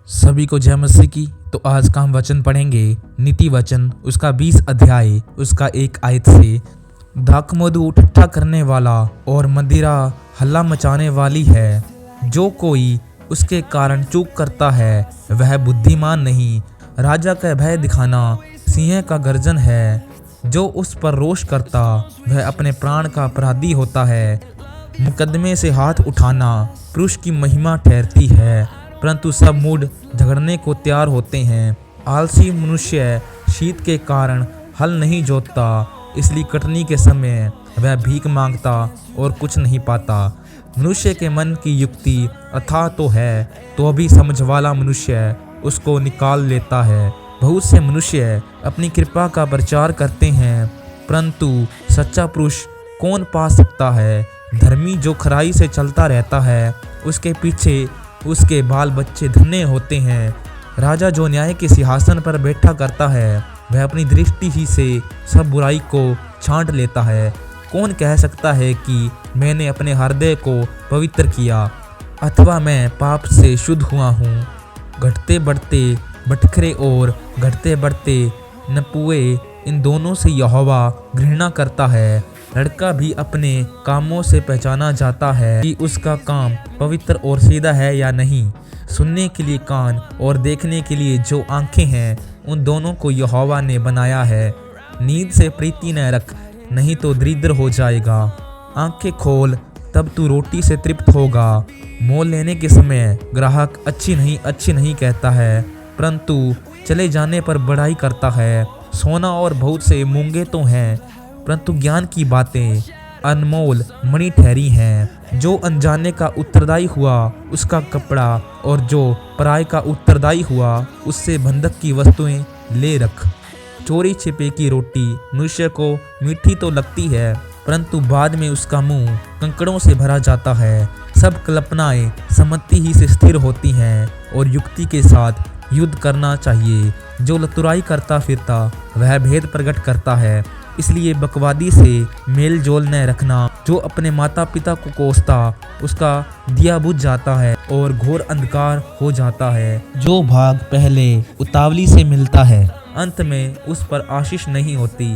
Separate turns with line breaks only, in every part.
सभी को जय मसीह की। तो आज का हम वचन पढ़ेंगे नीति वचन उसका 20 अध्याय उसका 1 आयत से। दाखमधु ठट्ठा करने वाला और मदिरा हल्ला मचाने वाली है। जो कोई उसके कारण चूक करता है वह बुद्धिमान नहीं। राजा का भय दिखाना सिंह का गर्जन है। जो उस पर रोष करता वह अपने प्राण का अपराधी होता है। मुकदमे से हाथ उठाना पुरुष की महिमा ठहरती है, परंतु सब मूड झगड़ने को तैयार होते हैं। आलसी मनुष्य शीत के कारण हल नहीं जोतता, इसलिए कटनी के समय वह भीख मांगता और कुछ नहीं पाता। मनुष्य के मन की युक्ति अथाह तो है, तो भी समझ वाला मनुष्य उसको निकाल लेता है। बहुत से मनुष्य अपनी कृपा का प्रचार करते हैं, परंतु सच्चा पुरुष कौन पा सकता है। धर्मी जो खराई से चलता रहता है, उसके पीछे उसके बाल बच्चे धन्य होते हैं। राजा जो न्याय के सिंहासन पर बैठा करता है, वह अपनी दृष्टि ही से सब बुराई को छांट लेता है। कौन कह सकता है कि मैंने अपने हृदय को पवित्र किया, अथवा मैं पाप से शुद्ध हुआ हूँ। घटते बढ़ते बटखरे और घटते बढ़ते नपुए, इन दोनों से यहोवा घृणा करता है। लड़का भी अपने कामों से पहचाना जाता है कि उसका काम पवित्र और सीधा है या नहीं। सुनने के लिए कान और देखने के लिए जो आंखें हैं, उन दोनों को यहोवा ने बनाया है। नींद से प्रीति न रख, नहीं तो दरिद्र हो जाएगा। आंखें खोल, तब तू रोटी से तृप्त होगा। मोल लेने के समय ग्राहक अच्छी नहीं कहता है, परंतु चले जाने पर बड़ाई करता है। सोना और बहुत से मूंगे तो हैं, परंतु ज्ञान की बातें अनमोल मणि ठहरी हैं। जो अनजाने का उत्तरदायी हुआ उसका कपड़ा, और जो पराये का उत्तरदायी हुआ उससे बंधक की वस्तुएं ले रख। चोरी छिपे की रोटी मनुष्य को मीठी तो लगती है, परंतु बाद में उसका मुंह कंकड़ों से भरा जाता है। सब कल्पनाएं सम्मति ही से स्थिर होती हैं, और युक्ति के साथ युद्ध करना चाहिए। जो लतुराई करता फिरता वह भेद प्रकट करता है, इसलिए बकवादी से मेल जोल न रखना। जो अपने माता पिता को कोसता उसका दिया बुझ जाता है और घोर अंधकार हो जाता है। जो भाग पहले उतावली से मिलता है, अंत में उस पर आशीष नहीं होती।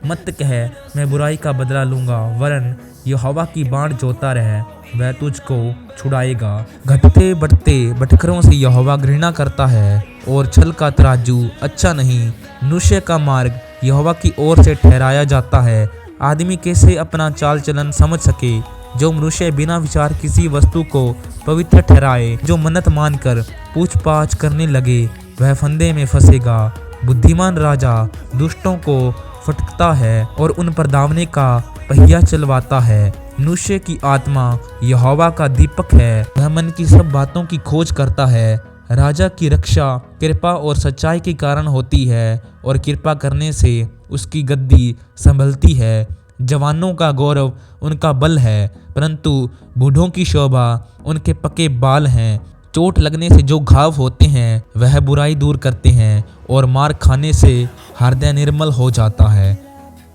मत कह मैं बुराई का बदला लूंगा, वरन यहोवा की बाण जोता रहे, वह तुझको छुड़ाएगा। घटते बढ़ते बटखरों से यहोवा घृणा करता है, और छल का तराजू अच्छा नहीं। मनुष्य का मार्ग यहोवा की ओर से ठहराया जाता है। आदमी कैसे अपना चाल चलन समझ सके। जो मनुष्य बिना विचार किसी वस्तु को पवित्र ठहराए, जो मन्नत मानकर पूछ पाछ करने लगे, वह फंदे में फंसेगा। बुद्धिमान राजा दुष्टों को फटकता है और उन पर दावने का पहिया चलवाता है। मनुष्य की आत्मा यहोवा का दीपक है, वह मन की सब बातों की खोज करता है। राजा की रक्षा कृपा और सच्चाई के कारण होती है, और कृपा करने से उसकी गद्दी संभलती है। जवानों का गौरव उनका बल है, परंतु बूढ़ों की शोभा उनके पके बाल हैं। चोट लगने से जो घाव होते हैं वह बुराई दूर करते हैं, और मार खाने से हृदय निर्मल हो जाता है।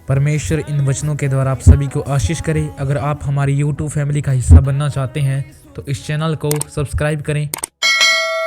परमेश्वर इन वचनों के द्वारा आप सभी को आशीष करे। अगर आप हमारी YouTube फैमिली का हिस्सा बनना चाहते हैं तो इस चैनल को सब्सक्राइब करें